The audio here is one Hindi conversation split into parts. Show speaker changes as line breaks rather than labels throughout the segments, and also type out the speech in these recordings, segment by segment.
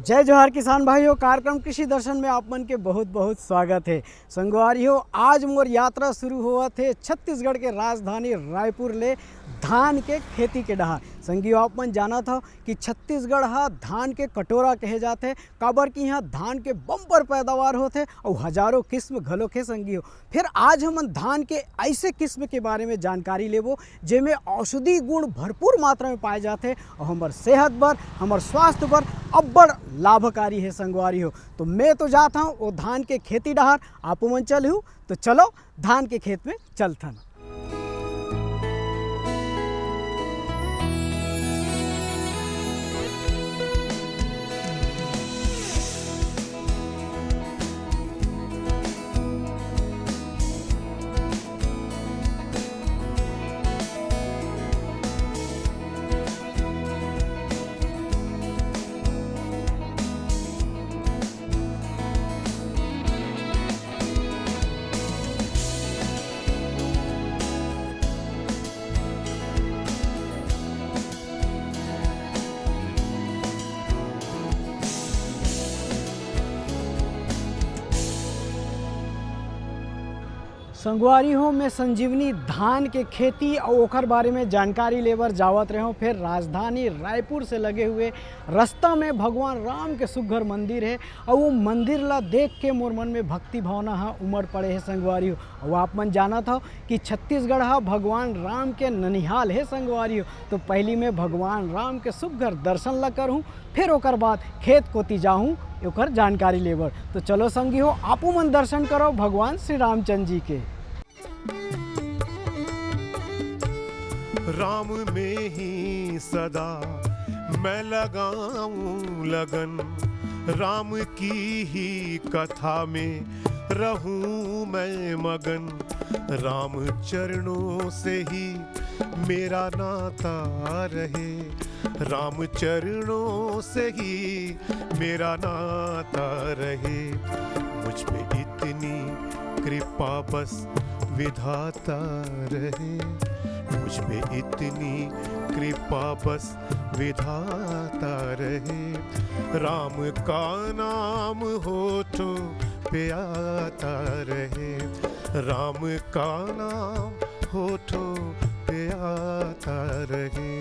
जय जोहार किसान भाइयों। कार्यक्रम कृषि दर्शन में आप मन के बहुत बहुत स्वागत है। संगवारियों, आज मोर यात्रा शुरू हुआ थे छत्तीसगढ़ के राजधानी रायपुर ले धान के खेती के डहार। संगियो, आप मन जाना था कि छत्तीसगढ़ हा धान के कटोरा कहे जाते, काबर कि यहाँ धान के बम्पर पैदावार होते और हजारों किस्म घलोक है। संगियो, फिर आज हम धान के ऐसे किस्म के बारे में जानकारी लेबो जेमें औषधि गुण भरपूर मात्रा में पाए जाते और हमार सेहत बर, हमार स्वास्थ्य बर अब्बड़ लाभकारी है। संगवारी हो तो मैं तो जाता हूँ वो धान के खेती डहार, आप मन चलू तो चलो धान के खेत में चलथन। संगवारी हो, मैं संजीवनी धान के खेती और ओकर बारे में जानकारी लेबर जावत रहे हूँ। फिर राजधानी रायपुर से लगे हुए रास्ता में भगवान राम के सुघर मंदिर है और वो मंदिर ला देख के मोर मन में भक्ति भावना हा उमड़ पड़े है। संगवारी हो, और आप मन जाना था कि छत्तीसगढ़ हा भगवान राम के ननिहाल है। संगवारी हो तो पहली में भगवान राम के सुघर दर्शन ला करूँ, फिर ओकर बाद खेत कोती जाऊँ ओकर जानकारी लेबर। तो चलो संगी हो, आपो मन दर्शन करो भगवान श्री रामचंद्र जी के।
राम में ही सदा मैं लगाऊं लगन, राम की ही कथा में रहूं मैं मगन, राम चरणों से ही मेरा नाता रहे, राम चरणों से ही मेरा नाता रहे, मुझ पे इतनी कृपा बस विधाता रहे, मुझ पे इतनी कृपा बस विधाता रहे, राम का नाम होठों पे आता रहे, राम का नाम होठों पे आता रहे।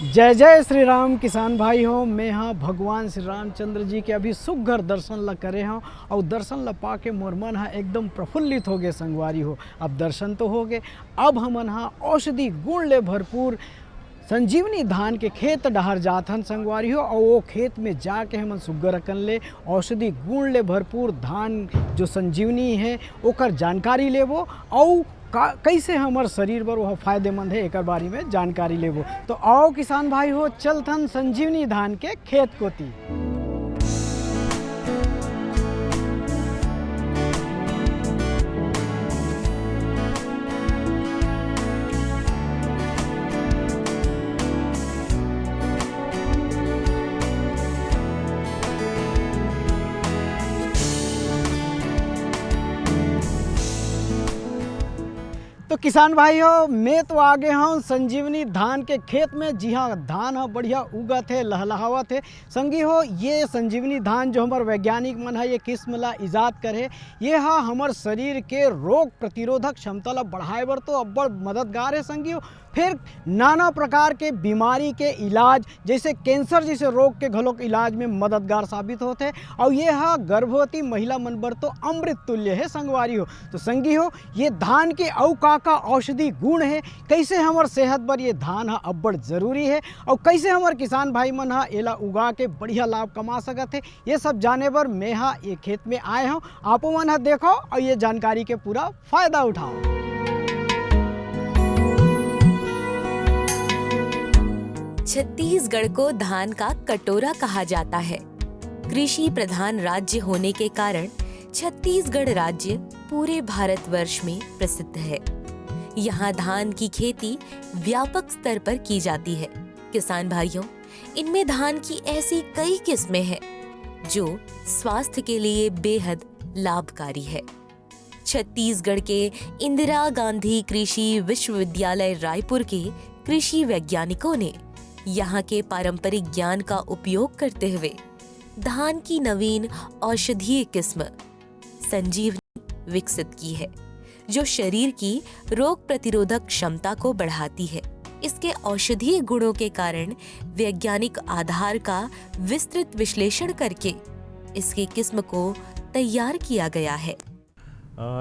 जय जय श्री राम किसान भाई हो। मैं हाँ भगवान श्री रामचंद्र जी के अभी सुघर दर्शन ला करे हूँ और दर्शन ला पा के मोर मन हाँ एकदम प्रफुल्लित हो गए। संगवारी हो, अब दर्शन तो हो गए, अब हमन हाँ औषधि गुण ले भरपूर संजीवनी धान के खेत डहार जाथन। संगवारी हो, और वो खेत में जाके हमन सुग्गर रखन ले औषधि गुण ले भरपूर धान जो संजीवनी है ओकर जानकारी लेबो और कैसे हमार शरीर बर वह फायदेमंद है एक बारे में जानकारी लेबो। तो आओ किसान भाई हो, चलथन संजीवनी धान के खेत कोती। तो किसान भाई हो, मैं तो आ गया हूँ संजीवनी धान के खेत में। जी हाँ, धान है बढ़िया उगत है, लहलहावत है। संगी हो, ये संजीवनी धान जो हमारे वैज्ञानिक मन है ये किस्म ला इजाद करे, ये हाँ हमारे शरीर के रोग प्रतिरोधक क्षमता ला बढ़ाए बर तो अब्बड़ मददगार है। संगी हो, फिर नाना प्रकार के बीमारी के इलाज जैसे कैंसर जैसे रोग के घलोक इलाज में मददगार साबित होते हैं और ये हाँ गर्भवती महिला मन बर तो अमृत तुल्य है। संगवारी हो तो संगी हो, ये धान के औ का औषधि गुण है, कैसे हमार सेहत बर ये धान हा अब्बड़ जरूरी है और कैसे हमार किसान भाई मन हा एला उगा के बढ़िया लाभ कमा सकत है, ये सब जाने बर मैं हाँ ये खेत में आए हूँ। आपो मन हा देखो और ये जानकारी के पूरा फायदा उठाओ।
छत्तीसगढ़ को धान का कटोरा कहा जाता है। कृषि प्रधान राज्य होने के कारण छत्तीसगढ़ राज्य पूरे भारतवर्ष में प्रसिद्ध है। यहाँ धान की खेती व्यापक स्तर पर की जाती है। किसान भाइयों, इनमें धान की ऐसी कई किस्में हैं जो स्वास्थ्य के लिए बेहद लाभकारी है। छत्तीसगढ़ के इंदिरा गांधी कृषि विश्वविद्यालय रायपुर के कृषि वैज्ञानिकों ने यहाँ के पारंपरिक ज्ञान का उपयोग करते हुए धान की नवीन औषधीय किस्म संजीवनी विकसित की है, जो शरीर की रोग प्रतिरोधक क्षमता को बढ़ाती है। इसके औषधीय गुणों के कारण वैज्ञानिक आधार का विस्तृत विश्लेषण करके इसकी किस्म को तैयार किया गया है।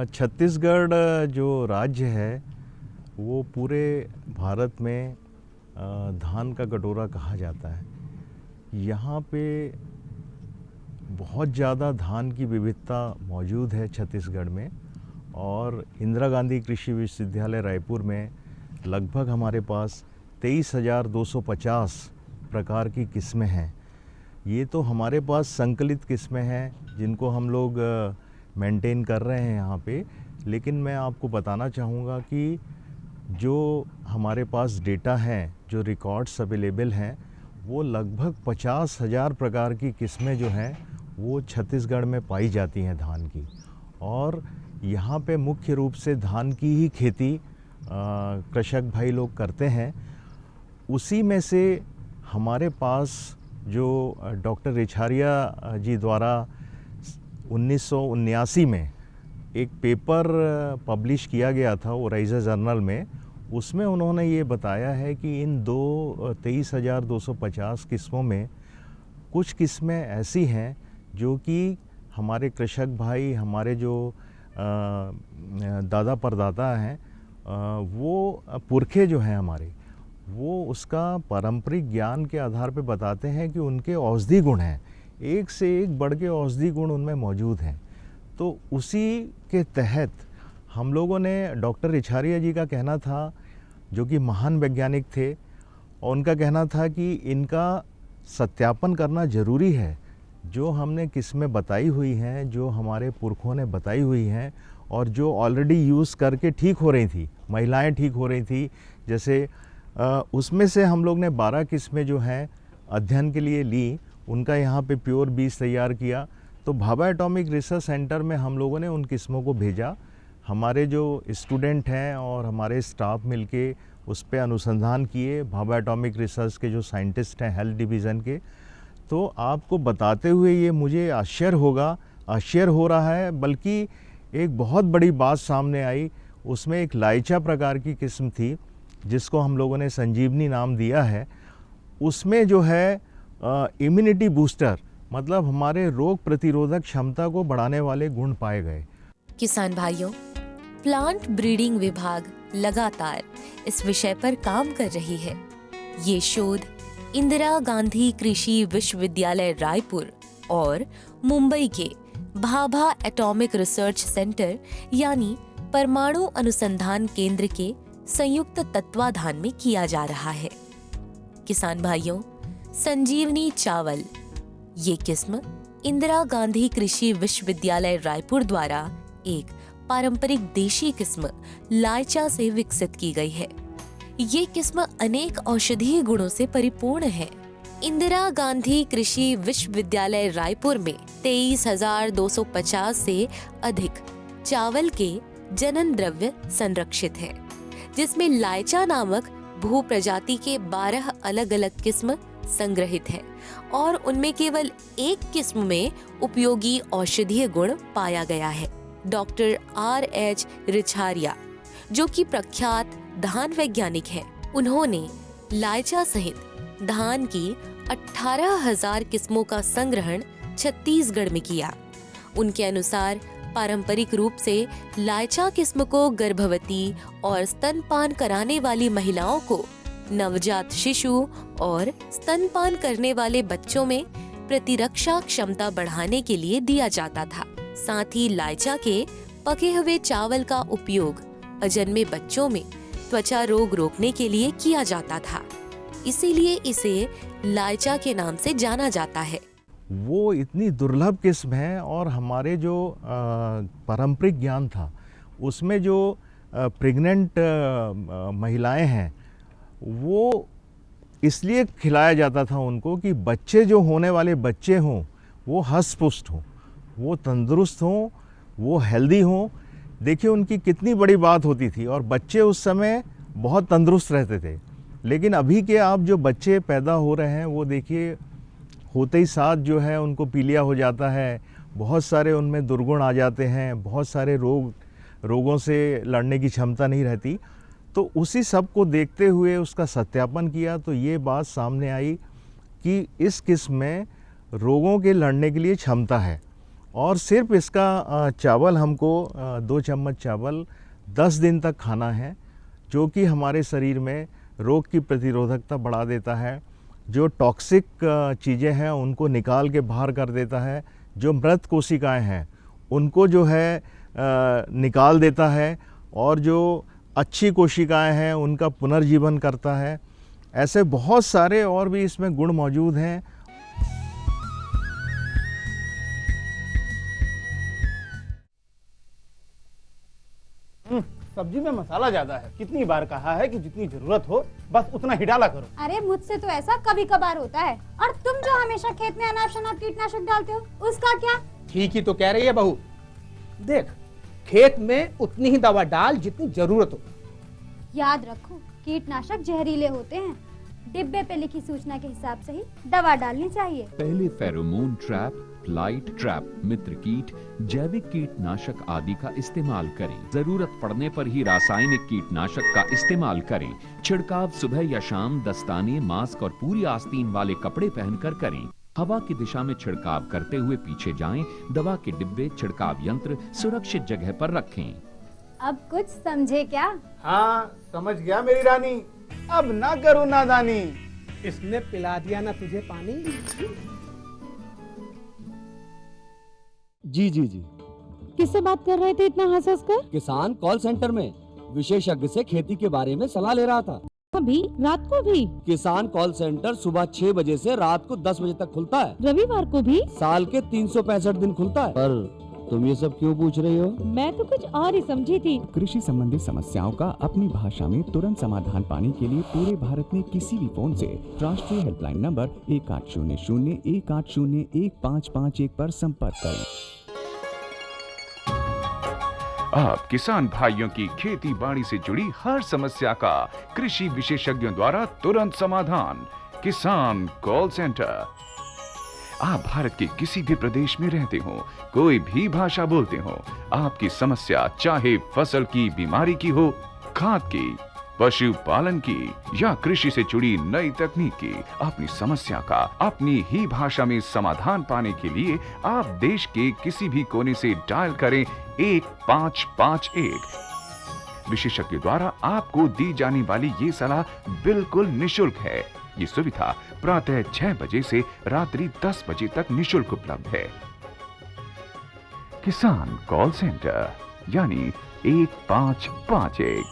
छत्तीसगढ़ जो राज्य है वो पूरे भारत में धान का कटोरा कहा जाता है। यहाँ पे बहुत ज़्यादा धान की विविधता मौजूद है छत्तीसगढ़ में, और इंदिरा गांधी कृषि विश्वविद्यालय रायपुर में लगभग हमारे पास 23,250 प्रकार की किस्में हैं। ये तो हमारे पास संकलित किस्में हैं जिनको हम लोग मेंटेन कर रहे हैं यहाँ पे, लेकिन मैं आपको बताना चाहूँगा कि जो हमारे पास डेटा है, जो रिकॉर्ड्स अवेलेबल हैं, वो लगभग 50,000 प्रकार की किस्में जो हैं वो छत्तीसगढ़ में पाई जाती हैं धान की। और यहाँ पे मुख्य रूप से धान की ही खेती कृषक भाई लोग करते हैं। उसी में से हमारे पास जो डॉक्टर रिछारिया जी द्वारा 1979 में एक पेपर पब्लिश किया गया था ओराइजा जर्नल में, उसमें उन्होंने ये बताया है कि इन 23,250 किस्मों में कुछ किस्में ऐसी हैं जो कि हमारे कृषक भाई, हमारे जो दादा परदादा हैं, वो पुरखे जो हैं हमारे, वो उसका पारंपरिक ज्ञान के आधार पे बताते हैं कि उनके औषधि गुण हैं, एक से एक बढ़ के औषधि गुण उनमें मौजूद हैं। तो उसी के तहत हम लोगों ने डॉक्टर रिछारिया जी का कहना था, जो कि महान वैज्ञानिक थे, और उनका कहना था कि इनका सत्यापन करना ज़रूरी है। जो हमने किस्में बताई हुई हैं, जो हमारे पुरखों ने बताई हुई हैं और जो ऑलरेडी यूज़ करके ठीक हो रही थी, महिलाएं ठीक हो रही थी, जैसे उसमें से हम लोग ने 12 किस्में जो हैं अध्ययन के लिए ली, उनका यहाँ पे प्योर बीज तैयार किया। तो भाभा एटॉमिक रिसर्च सेंटर में हम लोगों ने उन किस्मों को भेजा। हमारे जो स्टूडेंट हैं और हमारे स्टाफ मिलके उस पर अनुसंधान किए, भाभा एटॉमिक रिसर्च के जो साइंटिस्ट हैं हेल्थ डिवीज़न के। तो आपको बताते हुए ये मुझे आश्चर्य हो रहा है, बल्कि एक बहुत बड़ी बात सामने आई। उसमें एक लाइचा प्रकार की किस्म थी जिसको हम लोगों ने संजीवनी नाम दिया है। उसमें जो है इम्यूनिटी बूस्टर, मतलब हमारे रोग प्रतिरोधक क्षमता को बढ़ाने वाले गुण पाए गए।
किसान भाइयों, प्लांट ब्रीडिंग विभाग लगातार इस विषय पर काम कर रही है। ये शोध इंदिरा गांधी कृषि विश्वविद्यालय रायपुर और मुंबई के भाभा एटॉमिक रिसर्च सेंटर यानी परमाणु अनुसंधान केंद्र के संयुक्त तत्वाधान में किया जा रहा है। किसान भाइयों, संजीवनी चावल ये किस्म इंदिरा गांधी कृषि विश्वविद्यालय रायपुर द्वारा एक पारंपरिक देशी किस्म लाइचा से विकसित की गई है। ये किस्म अनेक औषधीय गुणों से परिपूर्ण है। इंदिरा गांधी कृषि विश्वविद्यालय रायपुर में 23,250 से अधिक चावल के जनन द्रव्य संरक्षित हैं, जिसमें लाइचा नामक भू प्रजाति के 12 अलग अलग किस्म संग्रहित हैं और उनमें केवल एक किस्म में उपयोगी औषधीय गुण पाया गया है। Doctor R.H. रिछारिया, जो कि प्रख्यात धान वैज्ञानिक हैं, उन्होंने लाइचा सहित धान की 18,000 किस्मों का संग्रहण छत्तीसगढ़ में किया। उनके अनुसार पारंपरिक रूप से लाइचा किस्म को गर्भवती और स्तनपान कराने वाली महिलाओं को नवजात शिशु और स्तनपान करने वाले बच्चों में प्रतिरक्षा क्षमता बढ़ाने के लिए दिया जाता था। साथ ही लाइचा के पके हुए चावल का उपयोग अजन्मे बच्चों में त्वचा रोग रोकने के लिए किया जाता था, इसीलिए इसे लाइचा के नाम से जाना जाता है।
वो इतनी दुर्लभ किस्म है और हमारे जो पारंपरिक ज्ञान था उसमें जो प्रेग्नेंट महिलाएं हैं वो इसलिए खिलाया जाता था उनको कि बच्चे जो होने वाले बच्चे हों वो हष्ट पुष्ट हों, वो तंदुरुस्त हों, वो हेल्दी हों। देखिए उनकी कितनी बड़ी बात होती थी और बच्चे उस समय बहुत तंदुरुस्त रहते थे। लेकिन अभी के आप जो बच्चे पैदा हो रहे हैं वो देखिए होते ही साथ जो है उनको पीलिया हो जाता है, बहुत सारे उनमें दुर्गुण आ जाते हैं, बहुत सारे रोगों से लड़ने की क्षमता नहीं रहती। तो उसी सब को देखते हुए उसका सत्यापन किया तो ये बात सामने आई कि इस किस्म में रोगों के लड़ने के लिए क्षमता है। और सिर्फ इसका चावल हमको 2 चम्मच चावल 10 दिन तक खाना है, जो कि हमारे शरीर में रोग की प्रतिरोधकता बढ़ा देता है, जो टॉक्सिक चीज़ें हैं उनको निकाल के बाहर कर देता है, जो मृत कोशिकाएं हैं उनको जो है निकाल देता है, और जो अच्छी कोशिकाएं हैं उनका पुनर्जीवन करता है। ऐसे बहुत सारे और भी इसमें गुण मौजूद हैं।
सब्जी में मसाला ज्यादा है। कितनी बार कहा है कि जितनी जरूरत हो बस उतना ही डाला करो।
अरे मुझसे तो ऐसा कभी कभार होता है। और तुम जो हमेशा खेत में अनाप शनाप कीटनाशक डालते हो उसका क्या?
ठीक ही तो कह रही है बहू। देख, खेत में उतनी ही दवा डाल जितनी जरूरत हो।
याद रखो, कीटनाशक जहरीले होते हैं। डिब्बे पे लिखी सूचना के हिसाब से ही दवा डालनी चाहिए।
पहले फेरोमोन ट्रैप, फ्लाइट ट्रैप, मित्र कीट, जैविक कीटनाशक आदि का इस्तेमाल करें। जरूरत पड़ने पर ही रासायनिक कीटनाशक का इस्तेमाल करें। छिड़काव सुबह या शाम दस्ताने, मास्क और पूरी आस्तीन वाले कपड़े पहनकर करें। हवा की दिशा में छिड़काव करते हुए पीछे जाएं। दवा के डिब्बे, छिड़काव यंत्र सुरक्षित जगह पर रखें।
अब कुछ समझे क्या?
हाँ, समझ गया मेरी रानी। अब ना करो नादानी। इसने पिला दिया ना तुझे पानी।
जी जी जी।
किससे बात कर रहे थे इतना हंस हंस कर?
किसान कॉल सेंटर में विशेषज्ञ से खेती के बारे में सलाह ले रहा था।
अभी रात को भी?
किसान कॉल सेंटर सुबह 6 बजे से रात को 10 बजे तक खुलता है।
रविवार को भी?
साल के 365 दिन खुलता है। पर तुम ये सब क्यों पूछ रही हो?
मैं तो कुछ और ही समझी थी।
कृषि संबंधी समस्याओं का अपनी भाषा में तुरंत समाधान पाने के लिए पूरे भारत में किसी भी फोन से राष्ट्रीय हेल्पलाइन नंबर 1800-180-1551 पर संपर्क करें।
आप किसान भाइयों की खेती बाड़ी से जुड़ी हर समस्या का कृषि विशेषज्ञों द्वारा तुरंत समाधान। किसान कॉल सेंटर। आप भारत के किसी भी प्रदेश में रहते हो, कोई भी भाषा बोलते हो, आपकी समस्या चाहे फसल की बीमारी की हो, खाद की, पशुपालन की या कृषि से जुड़ी नई तकनीक की, अपनी समस्या का अपनी ही भाषा में समाधान पाने के लिए आप देश के किसी भी कोने से डायल करें 1551। विशेषज्ञ द्वारा आपको दी जाने वाली ये सलाह बिल्कुल निशुल्क है। ये सुविधा प्रातः 6 बजे से रात्रि 10 बजे तक निशुल्क उपलब्ध है। किसान कॉल सेंटर यानी 1551।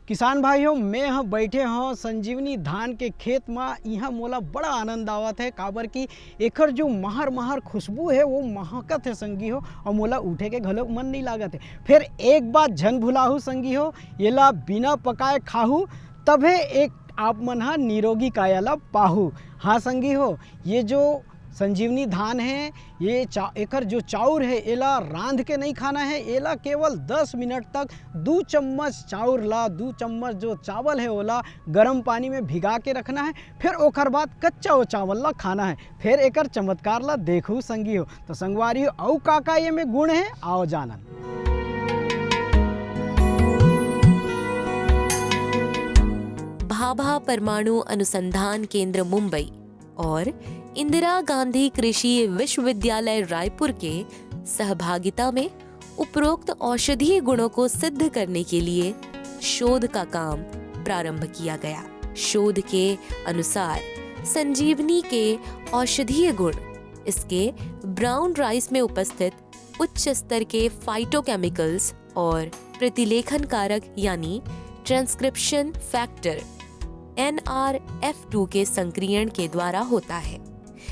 किसान भाइयों, मैं यहाँ बैठे हूँ संजीवनी धान के खेत में। यहाँ मोला बड़ा आनंद आवत है, काबर की एकर जो महर महर खुशबू है वो महकत है संगी हो, और मोला उठे के घलो मन नहीं लागत है। फिर एक बात झन भुलाहू संगी हो, येला बिना पकाए खाहू तभे एक आप मन हा निरोगी कायाला पाहू। हाँ संगी हो, ये जो संजीवनी धान है, ये एकर जो चाउर है एला रांध के नहीं खाना है। एला केवल 10 मिनट तक 2 चम्मच चाउर ला, 2 चम्मच जो चावल है ओला गर्म पानी में भिगा के रखना है। फिर ओकर बाद कच्चा वो चावल ला खाना है। फिर एकर चमत्कार ला देखू संगी हो। तो संगवारी हो, औ काका ये में गुण है, आओ जानन।
भाभा परमाणु अनुसंधान केंद्र मुंबई और इंदिरा गांधी कृषि विश्वविद्यालय रायपुर के सहभागिता में उपरोक्त औषधीय गुणों को सिद्ध करने के लिए शोध का काम प्रारंभ किया गया। शोध के अनुसार संजीवनी के औषधीय गुण इसके ब्राउन राइस में उपस्थित उच्च स्तर के फाइटोकेमिकल्स और प्रतिलेखन कारक यानी ट्रांसक्रिप्शन फैक्टर NRF2 के संक्रियण के द्वारा होता है,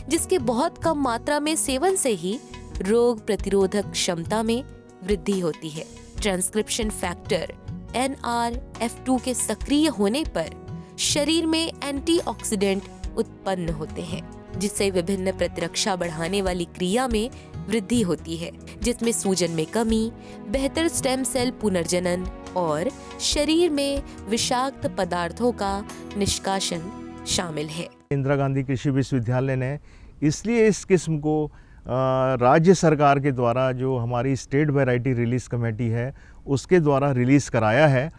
जिसके बहुत कम मात्रा में सेवन से ही रोग प्रतिरोधक क्षमता में वृद्धि होती है। ट्रांसक्रिप्शन फैक्टर NRF2 के सक्रिय होने पर शरीर में एंटीऑक्सीडेंट उत्पन्न होते हैं, जिससे विभिन्न प्रतिरक्षा बढ़ाने वाली क्रिया में वृद्धि होती है, जिसमें सूजन में कमी, बेहतर स्टेम सेल पुनर्जनन और शरीर में विषाक्त पदार्थों का निष्कासन शामिल है।
इंदिरा गांधी कृषि विश्वविद्यालय ने इसलिए इस किस्म को राज्य सरकार के द्वारा, जो हमारी स्टेट वैरायटी रिलीज़ कमेटी है उसके द्वारा रिलीज़ कराया है,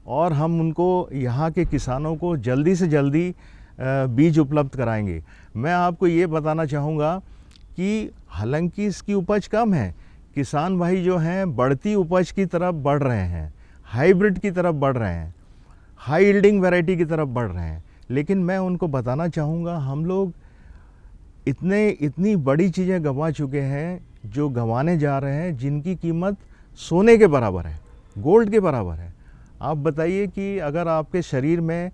और हम उनको यहाँ के किसानों को जल्दी से जल्दी बीज उपलब्ध कराएंगे। मैं आपको ये बताना चाहूँगा कि हालांकि इसकी उपज कम है, किसान भाई जो हैं बढ़ती उपज की तरफ बढ़ रहे हैं, हाइब्रिड की तरफ बढ़ रहे हैं, हाई यील्डिंग वैरायटी की तरफ बढ़ रहे हैं, लेकिन मैं उनको बताना चाहूँगा हम लोग इतनी बड़ी चीज़ें गंवा चुके हैं, जो गंवाने जा रहे हैं, जिनकी कीमत सोने के बराबर है, गोल्ड के बराबर है। आप बताइए कि अगर आपके शरीर में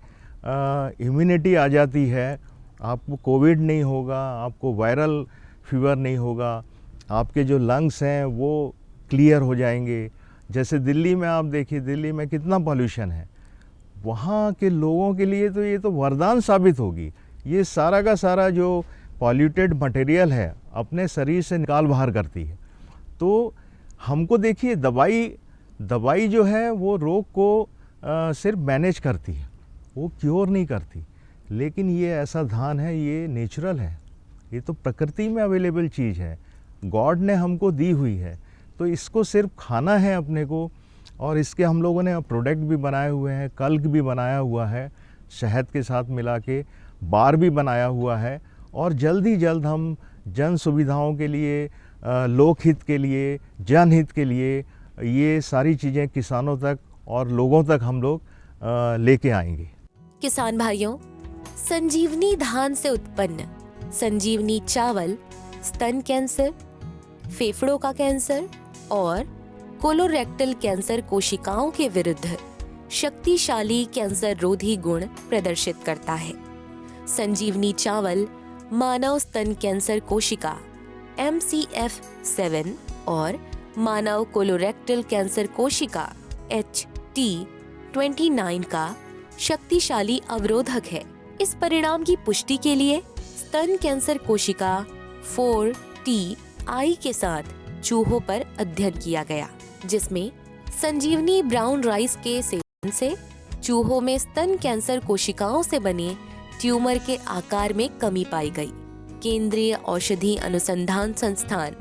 इम्यूनिटी आ जाती है, आपको कोविड नहीं होगा, आपको वायरल फीवर नहीं होगा, आपके जो लंग्स हैं वो क्लियर हो जाएंगे। जैसे दिल्ली में आप देखिए, दिल्ली में कितना पॉल्यूशन है, वहाँ के लोगों के लिए तो ये तो वरदान साबित होगी। ये सारा का सारा जो पॉल्यूटेड मटेरियल है अपने शरीर से निकाल बाहर करती है। तो हमको देखिए, दवाई जो है वो रोग को सिर्फ मैनेज करती है, वो क्योर नहीं करती। लेकिन ये ऐसा धान है, ये नेचुरल है, ये तो प्रकृति में अवेलेबल चीज़ है, गॉड ने हमको दी हुई है, तो इसको सिर्फ खाना है अपने को। और इसके हम लोगों ने प्रोडक्ट भी बनाए हुए हैं, कल्क भी बनाया हुआ है, शहद के साथ मिला के बार भी बनाया हुआ है, और जल्द ही जल्द हम जन सुविधाओं के लिए, लोकहित के लिए, जनहित के लिए ये सारी चीज़ें किसानों तक और लोगों तक हम लोग लेके आएंगे।
किसान भाइयों, संजीवनी धान से उत्पन्न संजीवनी चावल स्तन कैंसर, फेफड़ों का कैंसर और कोलोरेक्टल कैंसर कोशिकाओं के विरुद्ध शक्तिशाली कैंसर रोधी गुण प्रदर्शित करता है। संजीवनी चावल मानव स्तन कैंसर कोशिका MCF7 और मानव कोलोरेक्टल कैंसर कोशिका HT29 का शक्तिशाली अवरोधक है। इस परिणाम की पुष्टि के लिए स्तन कैंसर कोशिका 4TI के साथ चूहों पर अध्ययन किया गया, जिसमें संजीवनी ब्राउन राइस के सेवन से चूहों में स्तन कैंसर कोशिकाओं से बने ट्यूमर के आकार में कमी पाई गई। केंद्रीय औषधि अनुसंधान संस्थान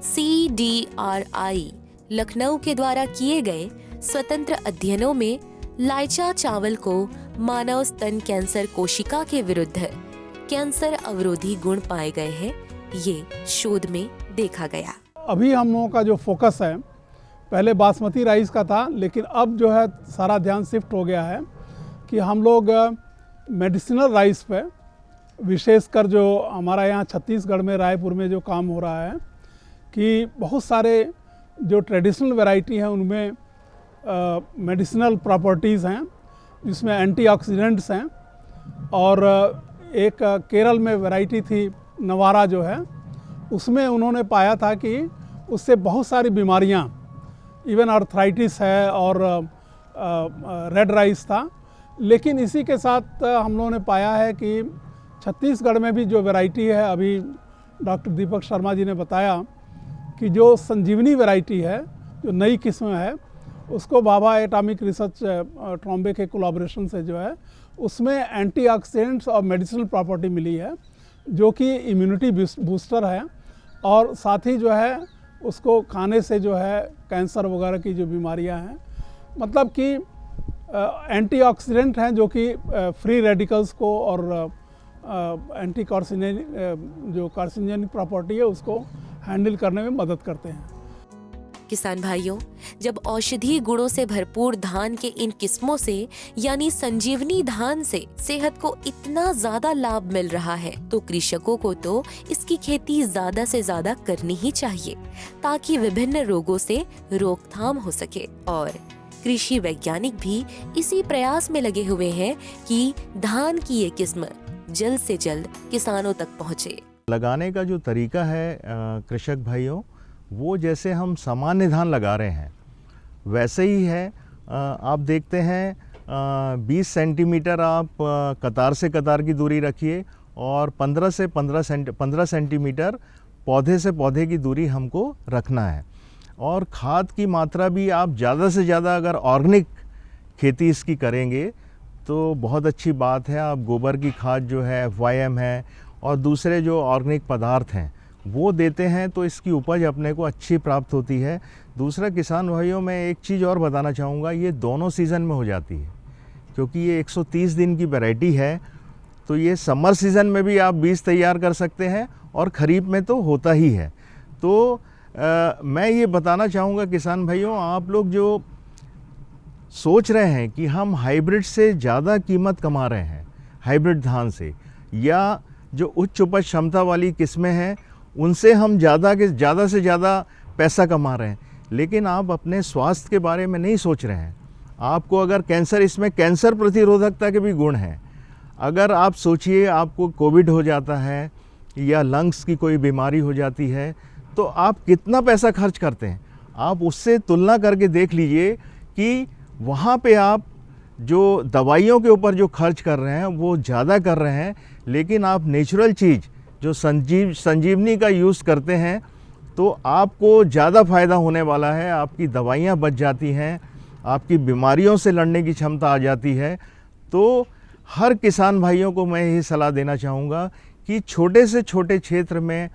CDRI लखनऊ के द्वारा किए गए स्वतंत्र अध्ययनों में लाइचा चावल को मानव स्तन कैंसर कोशिका के विरुद्ध कैंसर अवरोधी गुण पाए गए हैं, ये शोध में देखा गया।
अभी हम लोगों का जो फोकस है, पहले बासमती राइस का था, लेकिन अब जो है सारा ध्यान शिफ्ट हो गया है कि हम लोग मेडिसिनल राइस पे, विशेषकर जो हमारा यहाँ छत्तीसगढ़ में रायपुर में जो काम हो रहा है कि बहुत सारे जो ट्रेडिशनल वैरायटी हैं उनमें मेडिसिनल प्रॉपर्टीज़ हैं, जिसमें एंटीऑक्सीडेंट्स हैं। और एक केरल में वैरायटी थी नवारा जो है, उसमें उन्होंने पाया था कि उससे बहुत सारी बीमारियां, इवन आर्थराइटिस है और रेड राइस था। लेकिन इसी के साथ हम लोगों ने पाया है कि छत्तीसगढ़ में भी जो वैरायटी है, अभी डॉक्टर दीपक शर्मा जी ने बताया कि जो संजीवनी वैरायटी है, जो नई किस्म है, उसको भाभा एटॉमिक रिसर्च ट्रॉम्बे के कोलैबोरेशन से जो है उसमें एंटीऑक्सीडेंट्स और मेडिसिनल प्रॉपर्टी मिली है, जो कि इम्यूनिटी बूस्टर है। और साथ ही जो है उसको खाने से जो है कैंसर वगैरह की जो बीमारियां हैं, मतलब कि एंटीऑक्सीडेंट हैं जो कि फ्री रेडिकल्स को और एंटी कार्सिनोजेनिक जो कार्सिनोजेनिक प्रॉपर्टी है उसको हैंडल करने में मदद करते हैं।
किसान भाइयों, जब औषधीय गुणों से भरपूर धान के इन किस्मों से यानी संजीवनी धान से सेहत को इतना ज्यादा लाभ मिल रहा है, तो कृषकों को तो इसकी खेती ज्यादा से ज्यादा करनी ही चाहिए, ताकि विभिन्न रोगों से रोकथाम हो सके। और कृषि वैज्ञानिक भी इसी प्रयास में लगे हुए हैं कि धान की ये किस्म जल्द से जल्द किसानों तक पहुँचे।
लगाने का जो तरीका है कृषक भाइयों, वो जैसे हम सामान्य धान लगा रहे हैं वैसे ही है। आप देखते हैं 20 सेंटीमीटर आप कतार से कतार की दूरी रखिए और 15 से 15 सेंटीमीटर पौधे से पौधे की दूरी हमको रखना है। और खाद की मात्रा भी आप ज़्यादा से ज़्यादा अगर ऑर्गेनिक खेती इसकी करेंगे तो बहुत अच्छी बात है। आप गोबर की खाद जो है FYM है और दूसरे जो ऑर्गेनिक पदार्थ हैं वो देते हैं तो इसकी उपज अपने को अच्छी प्राप्त होती है। दूसरा किसान भाइयों, मैं एक चीज़ और बताना चाहूँगा, ये दोनों सीज़न में हो जाती है क्योंकि ये 130 दिन की वैरायटी है। तो ये समर सीज़न में भी आप बीज तैयार कर सकते हैं और ख़रीफ में तो होता ही है। तो मैं ये बताना चाहूँगा किसान भाइयों, आप लोग जो सोच रहे हैं कि हम हाइब्रिड से ज़्यादा कीमत कमा रहे हैं, हाइब्रिड धान से, या जो उच्च उपज क्षमता वाली किस्में हैं उनसे हम ज़्यादा से ज़्यादा पैसा कमा रहे हैं, लेकिन आप अपने स्वास्थ्य के बारे में नहीं सोच रहे हैं। आपको अगर कैंसर, इसमें कैंसर प्रतिरोधकता के भी गुण हैं। अगर आप सोचिए आपको कोविड हो जाता है या लंग्स की कोई बीमारी हो जाती है तो आप कितना पैसा खर्च करते हैं। आप उससे तुलना करके देख लीजिए कि वहाँ पे आप जो दवाइयों के ऊपर जो खर्च कर रहे हैं वो ज़्यादा कर रहे हैं, लेकिन आप नेचुरल चीज़ जो संजीवनी का यूज़ करते हैं तो आपको ज़्यादा फ़ायदा होने वाला है। आपकी दवाइयाँ बच जाती हैं, आपकी बीमारियों से लड़ने की क्षमता आ जाती है। तो हर किसान भाइयों को मैं यही सलाह देना चाहूँगा कि छोटे से छोटे क्षेत्र में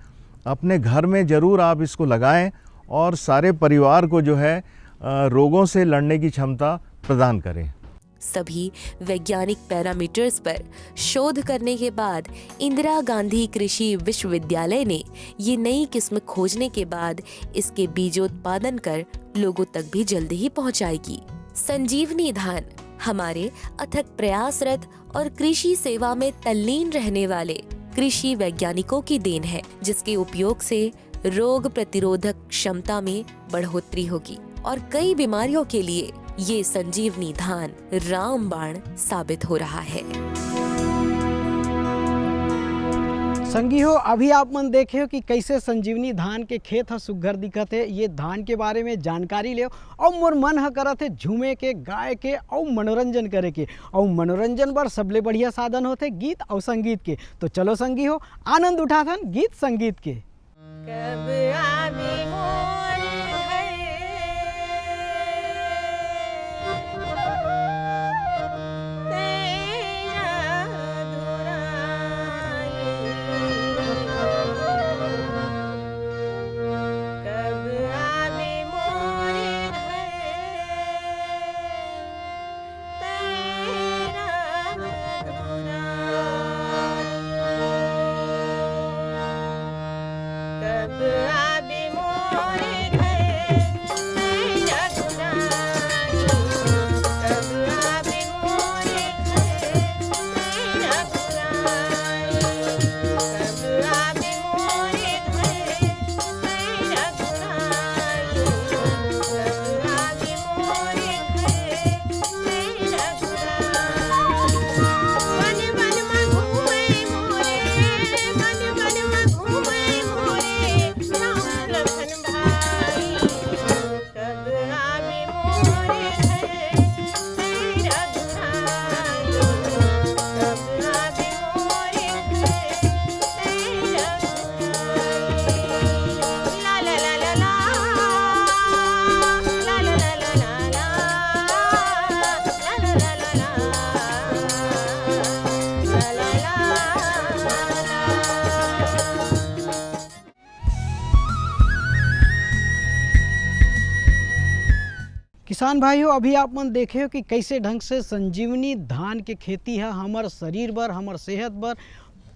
अपने घर में ज़रूर आप इसको लगाएं और सारे परिवार को जो है रोगों से लड़ने की क्षमता प्रदान करें।
सभी वैज्ञानिक पैरामीटर्स पर शोध करने के बाद इंदिरा गांधी कृषि विश्वविद्यालय ने ये नई किस्म खोजने के बाद इसके बीजोत्पादन कर लोगों तक भी जल्दी ही पहुंचाएगी। संजीवनी धान हमारे अथक प्रयासरत और कृषि सेवा में तल्लीन रहने वाले कृषि वैज्ञानिकों की देन है, जिसके उपयोग से रोग प्रतिरोधक क्षमता में बढ़ोतरी होगी और कई बीमारियों के लिए ये संजीवनी धान रामबाण साबित हो रहा है।
संगी हो, अभी आप मन देखे हो कि कैसे संजीवनी धान के खेत ह सुघर दिखत है। ये धान के बारे में जानकारी ले और मोर मन ह करत है झूमे के, गाय के और मनोरंजन करे के। और मनोरंजन बर सबले बढ़िया साधन होते गीत और संगीत के। तो चलो संगी हो, आनंद उठाथन गीत संगीत के।
कब आवी मोर घर तेरा दुराई, कब आवी मोर घर तेरा कब आवे मोरे घर तेरा दुराई, कब आवे मोरे घर तेरा दुराई, कब आवे मोरे घर तेरा दुराई, कब आवे मोरे घर तेरा दुराई। वन वन में घूमे मोरे, वन वन में घूमे मोरे राम लखन भाई, कब आवे मोरे घर तेरा दुराई, कब आवे मोरे घर तेरा दुराई। ला ला ला ला ला, ला ला ला ला ला ला, ला ला ला ला ला, ला ला ला ला।
किसान भाइयों, अभी आप मन देखे हो कि कैसे ढंग से संजीवनी धान के खेती है हमार शरीर बर, हमार सेहत बर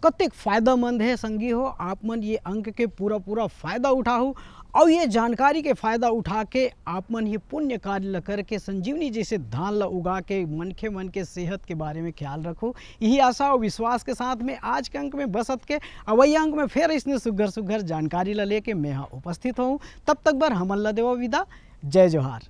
कतेक फायदेमंद है। संगी हो, आप मन ये अंक के पूरा फायदा उठाओ और ये जानकारी के फ़ायदा उठा के आप मन ये पुण्य कार्य ल करके संजीवनी जैसे धान ला उगा के मनखे मन के सेहत के बारे में ख्याल रखो। यही आशा और विश्वास के साथ में आज के अंक में बसत के अवैय अंक में फिर इसने सुघर जानकारी ला लेके मैं यहाँ उपस्थित हूँ। तब तक बर हमन ला देवा विदा। जय जोहार।